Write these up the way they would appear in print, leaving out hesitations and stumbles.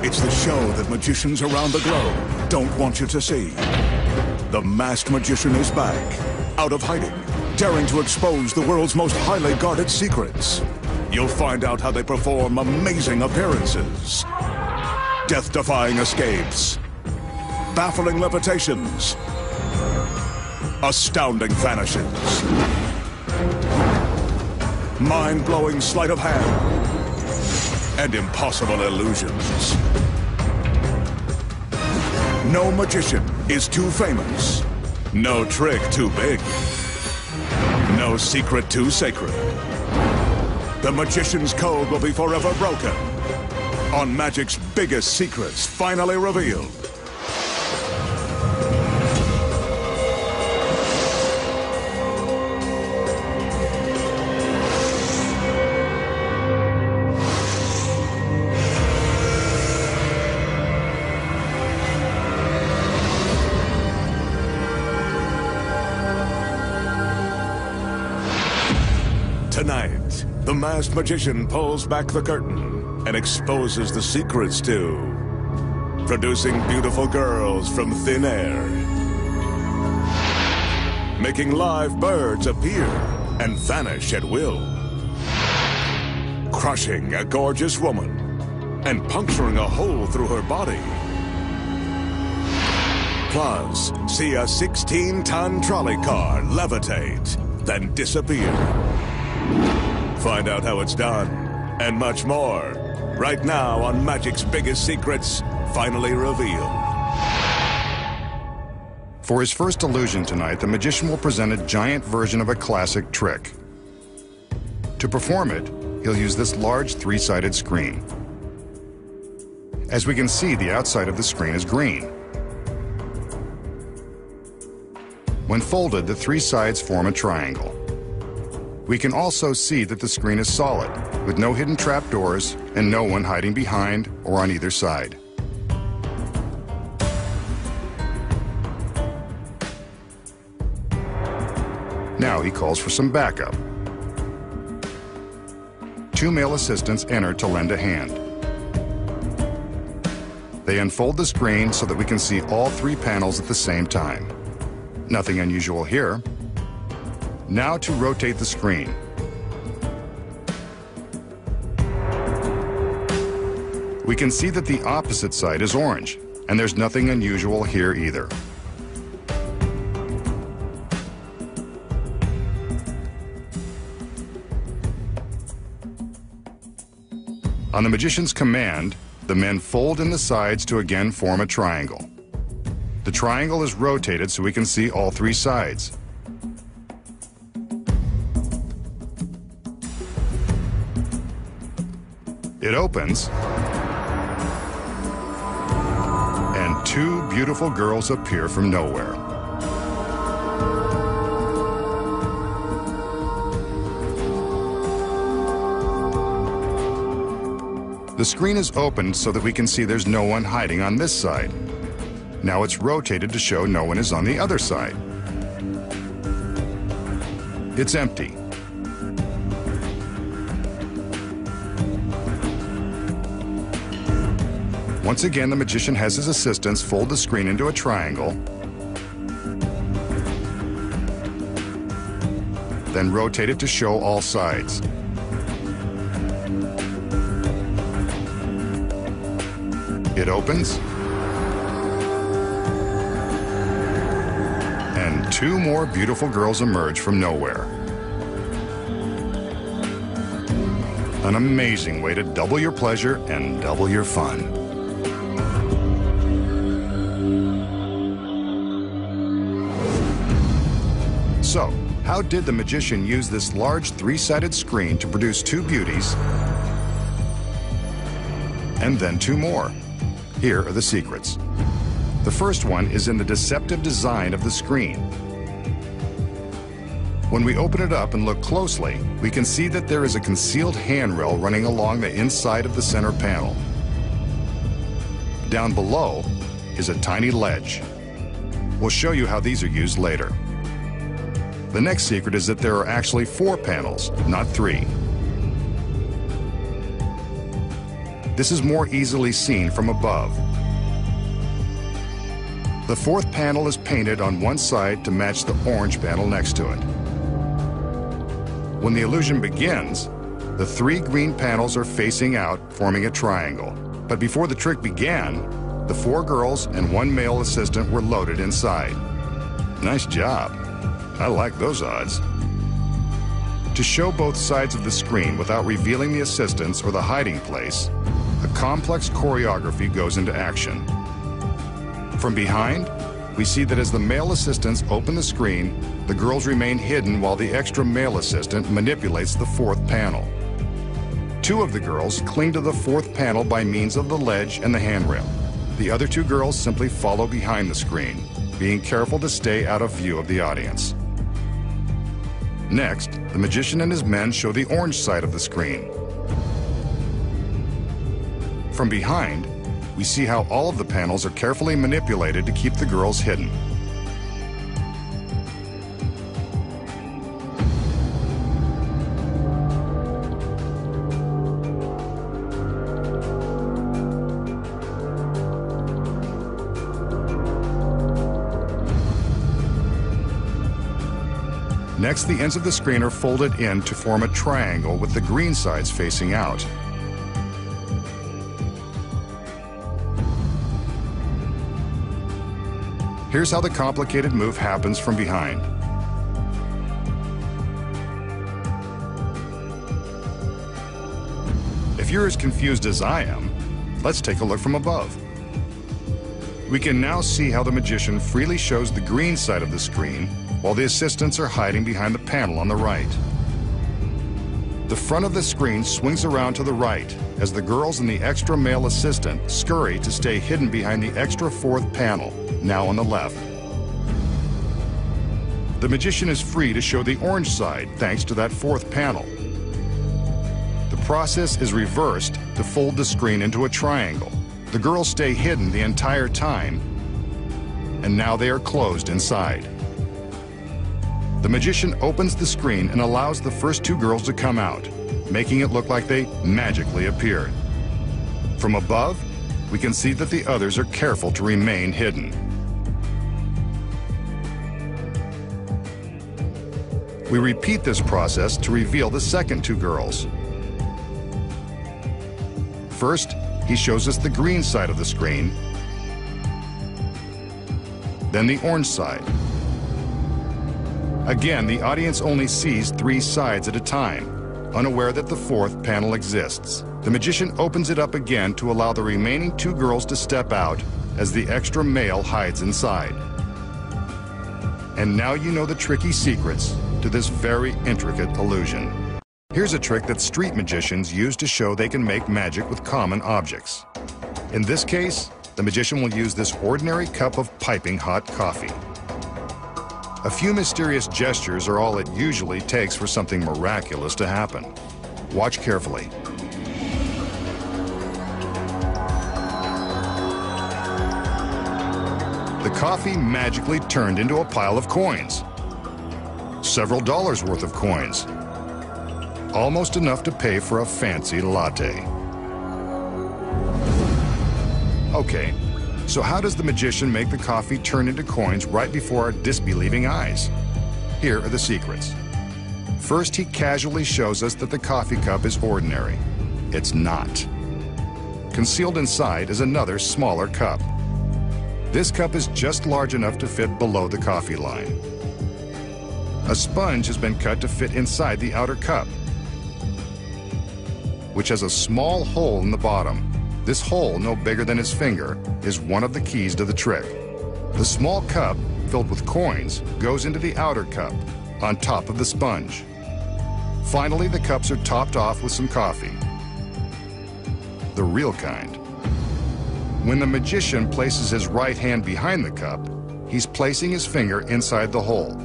It's the show that magicians around the globe don't want you to see. The Masked Magician is back, out of hiding, daring to expose the world's most highly guarded secrets. You'll find out how they perform amazing appearances, death-defying escapes, baffling levitations, astounding vanishes, mind-blowing sleight of hand, and impossible illusions. No magician is too famous. No trick too big. No secret too sacred. The magician's code will be forever broken on magic's biggest secrets finally revealed. Tonight, the Masked Magician pulls back the curtain and exposes the secrets to producing beautiful girls from thin air, making live birds appear and vanish at will, crushing a gorgeous woman and puncturing a hole through her body. Plus, see a 16-ton trolley car levitate, then disappear. Find out how it's done, and much more, right now on Magic's Biggest Secrets, finally revealed. For his first illusion tonight, the magician will present a giant version of a classic trick. To perform it, he'll use this large three-sided screen. As we can see, the outside of the screen is green. When folded, the three sides form a triangle. We can also see that the screen is solid, with no hidden trapdoors and no one hiding behind or on either side. Now he calls for some backup. Two male assistants enter to lend a hand. They unfold the screen so that we can see all three panels at the same time. Nothing unusual here. Now to rotate the screen. We can see that the opposite side is orange, and there's nothing unusual here either. On the magician's command, the men fold in the sides to again form a triangle. The triangle is rotated so we can see all three sides. It opens, and two beautiful girls appear from nowhere. The screen is opened so that we can see there's no one hiding on this side. Now it's rotated to show no one is on the other side. It's empty. Once again, the magician has his assistants fold the screen into a triangle, then rotate it to show all sides. It opens, and two more beautiful girls emerge from nowhere. An amazing way to double your pleasure and double your fun. So, how did the magician use this large three-sided screen to produce two beauties and then two more? Here are the secrets. The first one is in the deceptive design of the screen. When we open it up and look closely, we can see that there is a concealed handrail running along the inside of the center panel. Down below is a tiny ledge. We'll show you how these are used later. The next secret is that there are actually 4 panels, not 3. This is more easily seen from above. The fourth panel is painted on one side to match the orange panel next to it. When the illusion begins, the three green panels are facing out, forming a triangle. But before the trick began, the four girls and one male assistant were loaded inside. Nice job. I like those odds. To show both sides of the screen without revealing the assistants or the hiding place, a complex choreography goes into action. From behind, we see that as the male assistants open the screen, the girls remain hidden while the extra male assistant manipulates the fourth panel. Two of the girls cling to the fourth panel by means of the ledge and the handrail. The other two girls simply follow behind the screen, being careful to stay out of view of the audience. Next, the magician and his men show the orange side of the screen. From behind, we see how all of the panels are carefully manipulated to keep the girls hidden. Next, the ends of the screen are folded in to form a triangle with the green sides facing out. Here's how the complicated move happens from behind. If you're as confused as I am, let's take a look from above. We can now see how the magician freely shows the green side of the screen while the assistants are hiding behind the panel on the right. The front of the screen swings around to the right as the girls and the extra male assistant scurry to stay hidden behind the extra fourth panel, now on the left. The magician is free to show the orange side thanks to that fourth panel. The process is reversed to fold the screen into a triangle. The girls stay hidden the entire time, and now they are closed inside. The magician opens the screen and allows the first two girls to come out, making it look like they magically appeared. From above, we can see that the others are careful to remain hidden. We repeat this process to reveal the second two girls. First, he shows us the green side of the screen, then the orange side. Again, the audience only sees three sides at a time, unaware that the fourth panel exists. The magician opens it up again to allow the remaining two girls to step out as the extra male hides inside. And now you know the tricky secrets to this very intricate illusion. Here's a trick that street magicians use to show they can make magic with common objects. In this case, the magician will use this ordinary cup of piping hot coffee. A few mysterious gestures are all it usually takes for something miraculous to happen. Watch carefully. The coffee magically turned into a pile of coins. Several dollars worth of coins. Almost enough to pay for a fancy latte. Okay. So how does the magician make the coffee turn into coins right before our disbelieving eyes? Here are the secrets. First, he casually shows us that the coffee cup is ordinary. It's not. Concealed inside is another smaller cup. This cup is just large enough to fit below the coffee line. A sponge has been cut to fit inside the outer cup, which has a small hole in the bottom. This hole, no bigger than his finger, is one of the keys to the trick. The small cup, filled with coins, goes into the outer cup, on top of the sponge. Finally, the cups are topped off with some coffee. The real kind. When the magician places his right hand behind the cup, he's placing his finger inside the hole.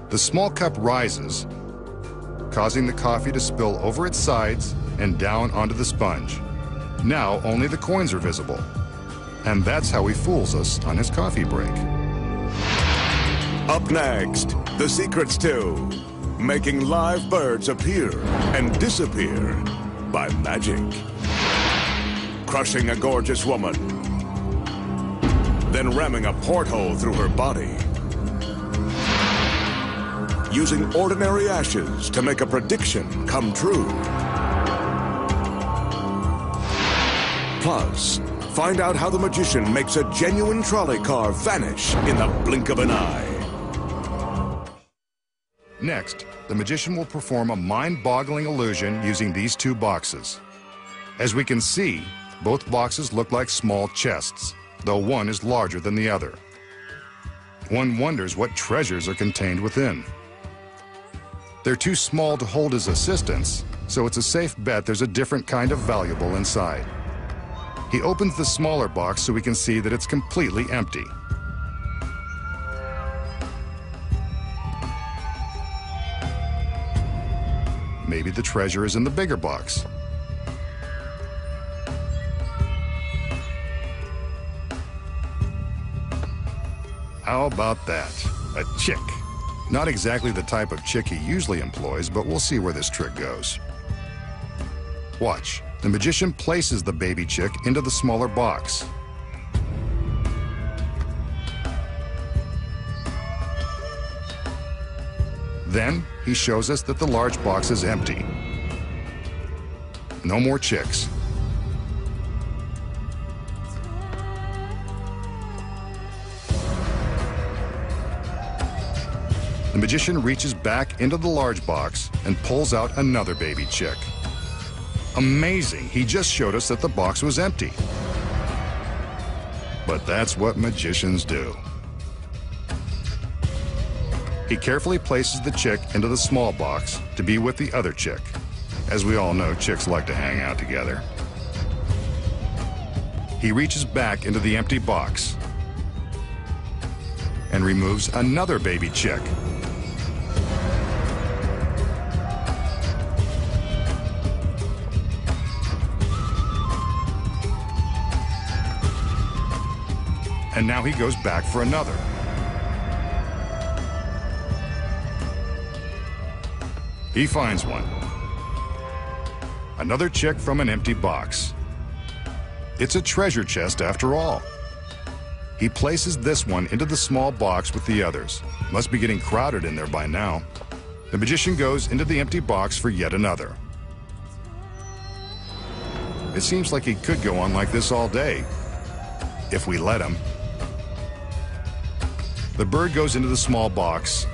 The small cup rises, causing the coffee to spill over its sides and down onto the sponge. Now only the coins are visible. And that's how he fools us on his coffee break. Up next, the secrets to making live birds appear and disappear by magic. crushing a gorgeous woman, then ramming a porthole through her body, using ordinary ashes to make a prediction come true. Plus, find out how the magician makes a genuine trolley car vanish in the blink of an eye. Next, the magician will perform a mind-boggling illusion using these two boxes. As we can see, both boxes look like small chests, though one is larger than the other. One wonders what treasures are contained within. They're too small to hold his assistants, so it's a safe bet there's a different kind of valuable inside. He opens the smaller box so we can see that it's completely empty. Maybe the treasure is in the bigger box. How about that? A chick. Not exactly the type of chick he usually employs, but we'll see where this trick goes. Watch. The magician places the baby chick into the smaller box. Then he shows us that the large box is empty. No more chicks. The magician reaches back into the large box and pulls out another baby chick. Amazing! He just showed us that the box was empty. But that's what magicians do. He carefully places the chick into the small box to be with the other chick. As we all know, chicks like to hang out together. He reaches back into the empty box and removes another baby chick. And now he goes back for another. He finds one. Another chick from an empty box. It's a treasure chest after all. He places this one into the small box with the others. Must be getting crowded in there by now. The magician goes into the empty box for yet another. It seems like he could go on like this all day, if we let him. The bird goes into the small box.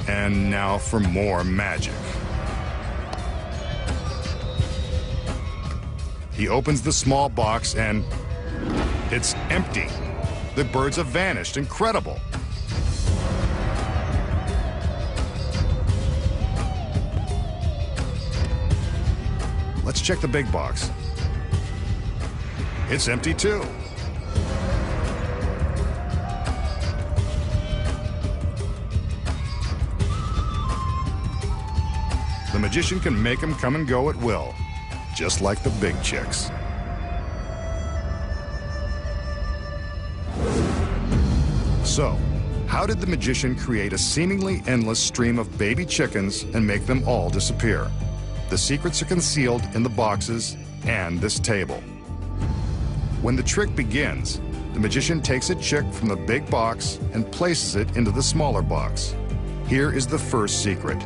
And now for more magic. He opens the small box and it's empty. The birds have vanished. Incredible. Let's check the big box. It's empty too. The magician can make them come and go at will, just like the big chicks. So, how did the magician create a seemingly endless stream of baby chickens and make them all disappear? The secrets are concealed in the boxes and this table. When the trick begins, the magician takes a chick from the big box and places it into the smaller box. Here is the first secret.